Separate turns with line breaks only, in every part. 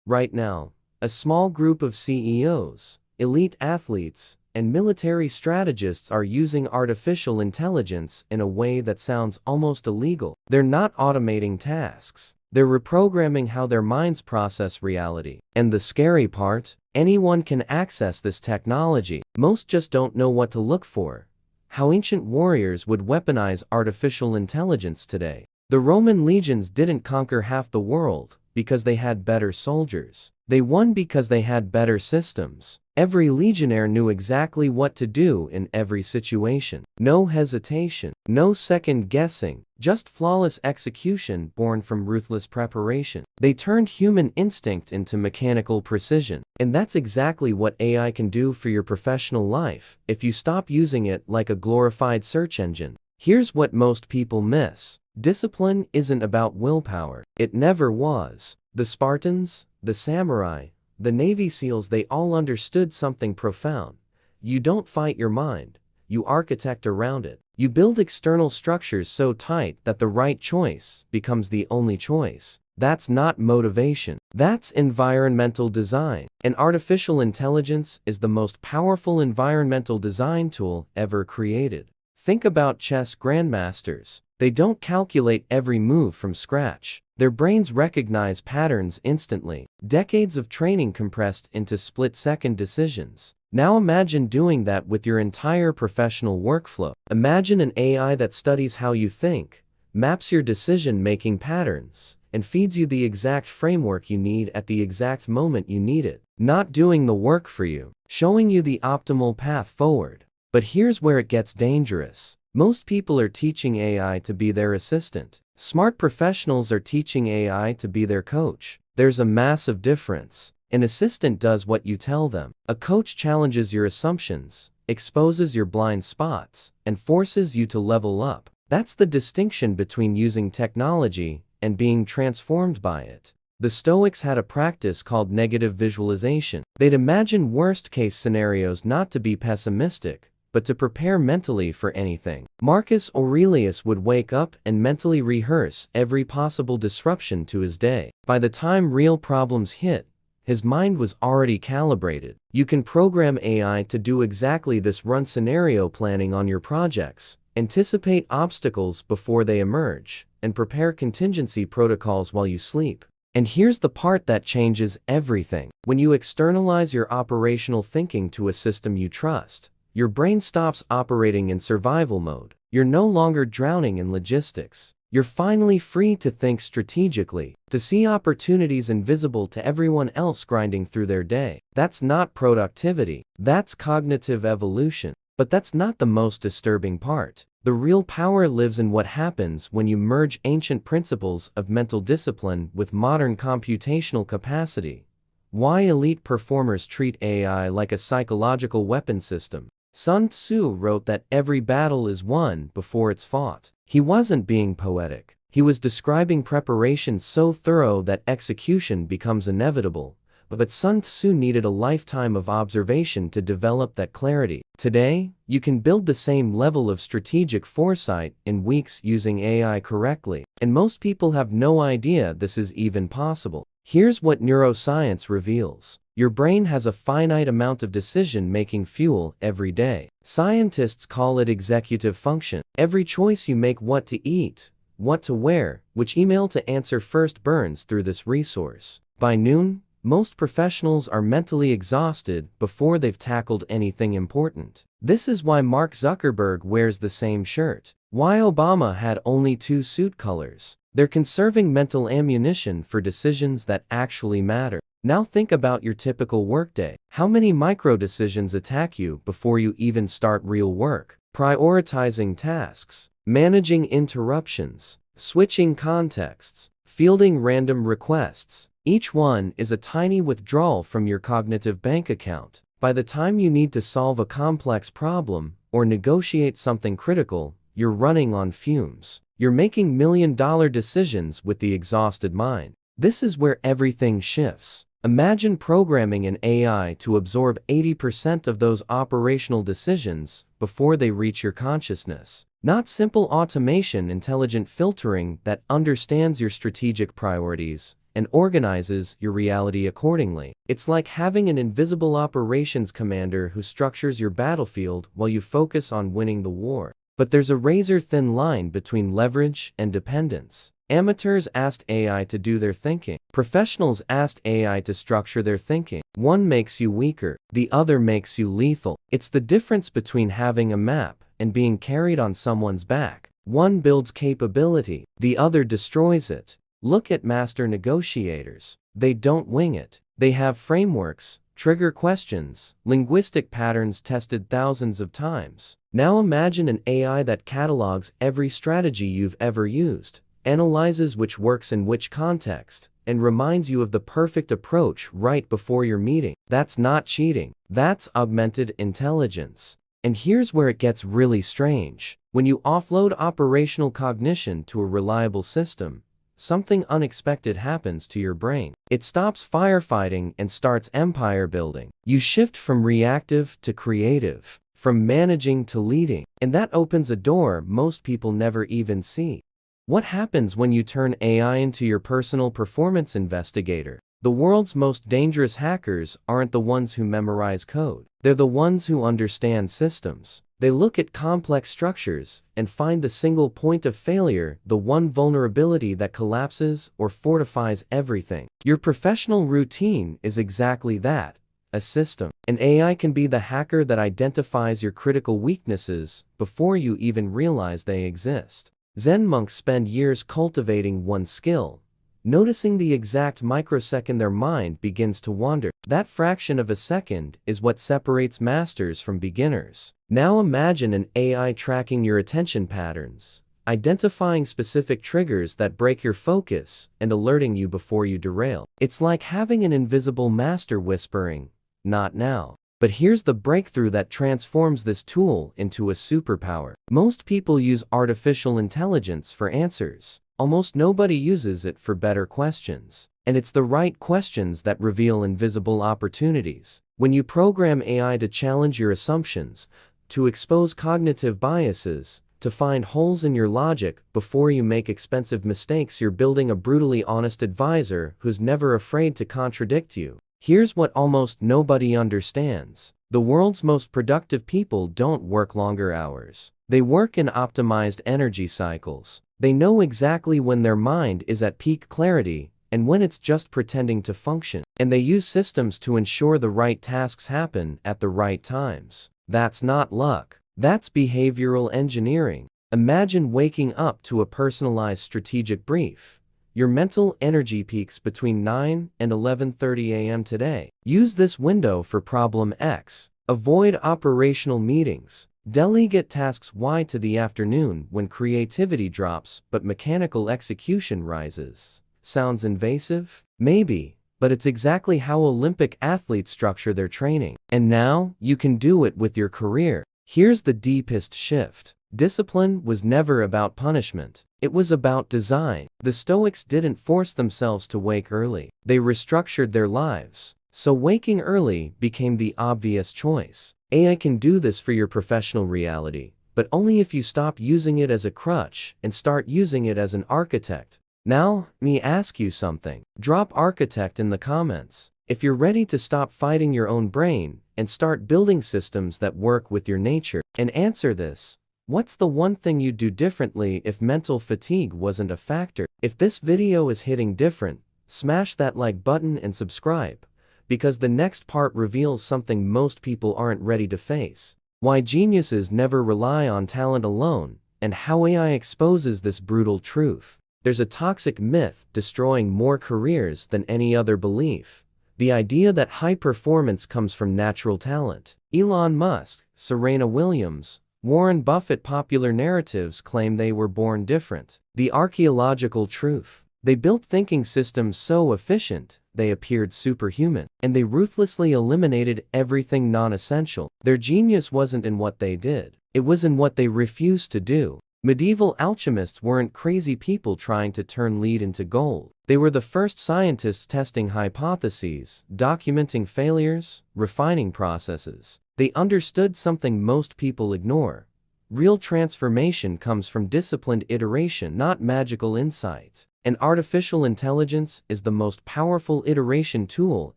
Right now, a small group of CEOs, elite athletes, and military strategists are using artificial intelligence in a way that sounds almost illegal. They're not automating tasks. They're reprogramming how their minds process reality. And the scary part? Anyone can access this technology. Most just don't know what to look for. How ancient warriors would weaponize artificial intelligence today. The Roman legions didn't conquer half the world because they had better soldiers. They won because they had better systems. Every legionnaire knew exactly what to do in every situation. No hesitation, no second guessing, just flawless execution born from ruthless preparation. They turned human instinct into mechanical precision. And that's exactly what AI can do for your professional life if you stop using it like a glorified search engine. Here's what most people miss. Discipline isn't about willpower. It never was. The Spartans, the samurai, the Navy SEALs, they all understood something profound. You don't fight your mind. You architect around it. You build external structures so tight that the right choice becomes the only choice. That's not motivation. That's environmental design. And artificial intelligence is the most powerful environmental design tool ever created. Think about chess grandmasters. They don't calculate every move from scratch. Their brains recognize patterns instantly. Decades of training compressed into split-second decisions. Now imagine doing that with your entire professional workflow. Imagine an AI that studies how you think, maps your decision-making patterns, and feeds you the exact framework you need at the exact moment you need it. Not doing the work for you, showing you the optimal path forward. But here's where it gets dangerous. Most people are teaching AI to be their assistant. Smart professionals are teaching AI to be their coach. There's a massive difference. An assistant does what you tell them. A coach challenges your assumptions, exposes your blind spots, and forces you to level up. That's the distinction between using technology and being transformed by it. The Stoics had a practice called negative visualization. They'd imagine worst-case scenarios not to be pessimistic, but to prepare mentally for anything. Marcus Aurelius would wake up and mentally rehearse every possible disruption to his day. By the time real problems hit, his mind was already calibrated. You can program AI to do exactly this. Run scenario planning on your projects, anticipate obstacles before they emerge, and prepare contingency protocols while you sleep. And here's the part that changes everything. When you externalize your operational thinking to a system you trust, your brain stops operating in survival mode. You're no longer drowning in logistics. You're finally free to think strategically, to see opportunities invisible to everyone else grinding through their day. That's not productivity. That's cognitive evolution. But that's not the most disturbing part. The real power lives in what happens when you merge ancient principles of mental discipline with modern computational capacity. Why elite performers treat AI like a psychological weapon system. Sun Tzu wrote that every battle is won before it's fought. He wasn't being poetic. He was describing preparation so thorough that execution becomes inevitable. But Sun Tzu needed a lifetime of observation to develop that clarity. Today, you can build the same level of strategic foresight in weeks using AI correctly. And most people have no idea this is even possible. Here's what neuroscience reveals. Your brain has a finite amount of decision-making fuel every day. Scientists call it executive function. Every choice you make, what to eat, what to wear, which email to answer first, burns through this resource. By noon, most professionals are mentally exhausted before they've tackled anything important. This is why Mark Zuckerberg wears the same shirt. Why Obama had only 2 suit colors. They're conserving mental ammunition for decisions that actually matter. Now think about your typical workday. How many micro decisions attack you before you even start real work? Prioritizing tasks, managing interruptions, switching contexts, fielding random requests. Each one is a tiny withdrawal from your cognitive bank account. By the time you need to solve a complex problem or negotiate something critical, you're running on fumes. You're making million-dollar decisions with the exhausted mind. This is where everything shifts. Imagine programming an AI to absorb 80% of those operational decisions before they reach your consciousness. Not simple automation, intelligent filtering that understands your strategic priorities and organizes your reality accordingly. It's like having an invisible operations commander who structures your battlefield while you focus on winning the war. But there's a razor-thin line between leverage and dependence. Amateurs asked AI to do their thinking. Professionals asked AI to structure their thinking. One makes you weaker, the other makes you lethal. It's the difference between having a map and being carried on someone's back. One builds capability, the other destroys it. Look at master negotiators. They don't wing it. They have frameworks, trigger questions, linguistic patterns tested thousands of times. Now imagine an AI that catalogs every strategy you've ever used, analyzes which works in which context, and reminds you of the perfect approach right before your meeting. That's not cheating. That's augmented intelligence. And here's where it gets really strange. When you offload operational cognition to a reliable system, something unexpected happens to your brain. It stops firefighting and starts empire building. You shift from reactive to creative, from managing to leading, and that opens a door most people never even see. What happens when you turn AI into your personal performance investigator? The world's most dangerous hackers aren't the ones who memorize code. They're the ones who understand systems. They look at complex structures and find the single point of failure, the one vulnerability that collapses or fortifies everything. Your professional routine is exactly that, a system. An AI can be the hacker that identifies your critical weaknesses before you even realize they exist. Zen monks spend years cultivating one skill, noticing the exact microsecond their mind begins to wander. That fraction of a second is what separates masters from beginners. Now imagine an AI tracking your attention patterns, identifying specific triggers that break your focus, and alerting you before you derail. It's like having an invisible master whispering, "Not now." But here's the breakthrough that transforms this tool into a superpower. Most people use artificial intelligence for answers. Almost nobody uses it for better questions. And it's the right questions that reveal invisible opportunities. When you program AI to challenge your assumptions, to expose cognitive biases, to find holes in your logic before you make expensive mistakes, you're building a brutally honest advisor who's never afraid to contradict you. Here's what almost nobody understands. The world's most productive people don't work longer hours. They work in optimized energy cycles. They know exactly when their mind is at peak clarity and when it's just pretending to function. And they use systems to ensure the right tasks happen at the right times. That's not luck. That's behavioral engineering. Imagine waking up to a personalized strategic brief. Your mental energy peaks between 9 and 11:30 a.m. today. Use this window for problem X. Avoid operational meetings. Delegate tasks Y to the afternoon when creativity drops but mechanical execution rises. Sounds invasive? Maybe, but it's exactly how Olympic athletes structure their training. And now, you can do it with your career. Here's the deepest shift. Discipline was never about punishment. It was about design. The Stoics didn't force themselves to wake early. They restructured their lives. So waking early became the obvious choice. AI can do this for your professional reality, but only if you stop using it as a crutch and start using it as an architect. Now, let me ask you something. Drop architect in the comments if you're ready to stop fighting your own brain and start building systems that work with your nature. And answer this. What's the one thing you'd do differently if mental fatigue wasn't a factor? If this video is hitting different, smash that like button and subscribe, because the next part reveals something most people aren't ready to face. Why geniuses never rely on talent alone, and how AI exposes this brutal truth. There's a toxic myth destroying more careers than any other belief. The idea that high performance comes from natural talent. Elon Musk, Serena Williams, Warren Buffett. Popular narratives claim they were born different. The archaeological truth. They built thinking systems so efficient, they appeared superhuman. And they ruthlessly eliminated everything non-essential. Their genius wasn't in what they did. It was in what they refused to do. Medieval alchemists weren't crazy people trying to turn lead into gold. They were the first scientists testing hypotheses, documenting failures, refining processes. They understood something most people ignore. Real transformation comes from disciplined iteration, not magical insight. And artificial intelligence is the most powerful iteration tool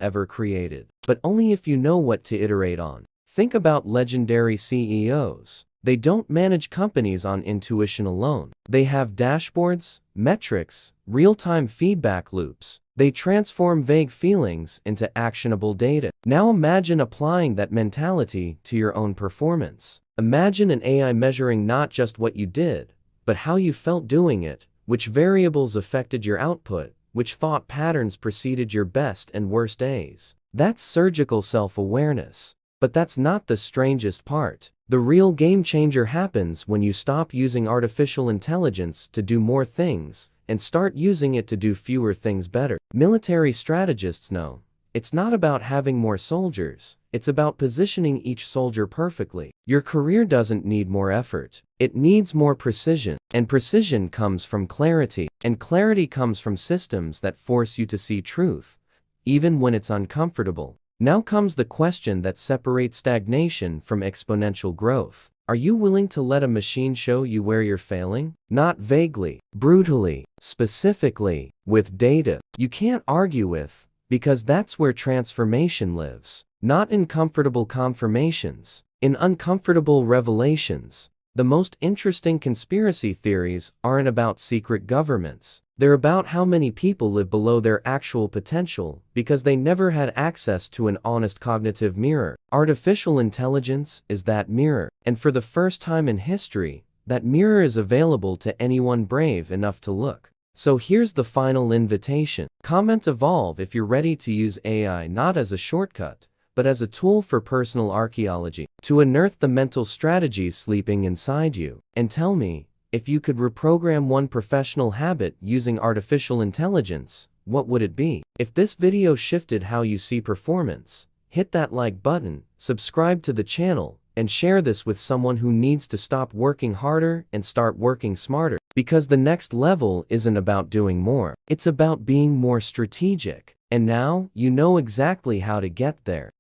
ever created. But only if you know what to iterate on. Think about legendary CEOs. They don't manage companies on intuition alone. They have dashboards, metrics, real-time feedback loops. They transform vague feelings into actionable data. Now imagine applying that mentality to your own performance. Imagine an AI measuring not just what you did, but how you felt doing it, which variables affected your output, which thought patterns preceded your best and worst days. That's surgical self-awareness. But that's not the strangest part. The real game changer happens when you stop using artificial intelligence to do more things and start using it to do fewer things better. Military strategists know it's not about having more soldiers, it's about positioning each soldier perfectly. Your career doesn't need more effort, it needs more precision. And precision comes from clarity, and clarity comes from systems that force you to see truth, even when it's uncomfortable. Now comes the question that separates stagnation from exponential growth. Are you willing to let a machine show you where you're failing? Not vaguely, brutally, specifically, with data you can't argue with, because that's where transformation lives. Not in comfortable confirmations, in uncomfortable revelations. The most interesting conspiracy theories aren't about secret governments. They're about how many people live below their actual potential because they never had access to an honest cognitive mirror. Artificial intelligence is that mirror, and for the first time in history, that mirror is available to anyone brave enough to look. So here's the final invitation. Comment evolve if you're ready to use AI not as a shortcut, but as a tool for personal archaeology, to unearth the mental strategies sleeping inside you. And tell me, if you could reprogram one professional habit using artificial intelligence, what would it be? If this video shifted how you see performance, hit that like button, subscribe to the channel, and share this with someone who needs to stop working harder and start working smarter. Because the next level isn't about doing more, it's about being more strategic. And now, you know exactly how to get there.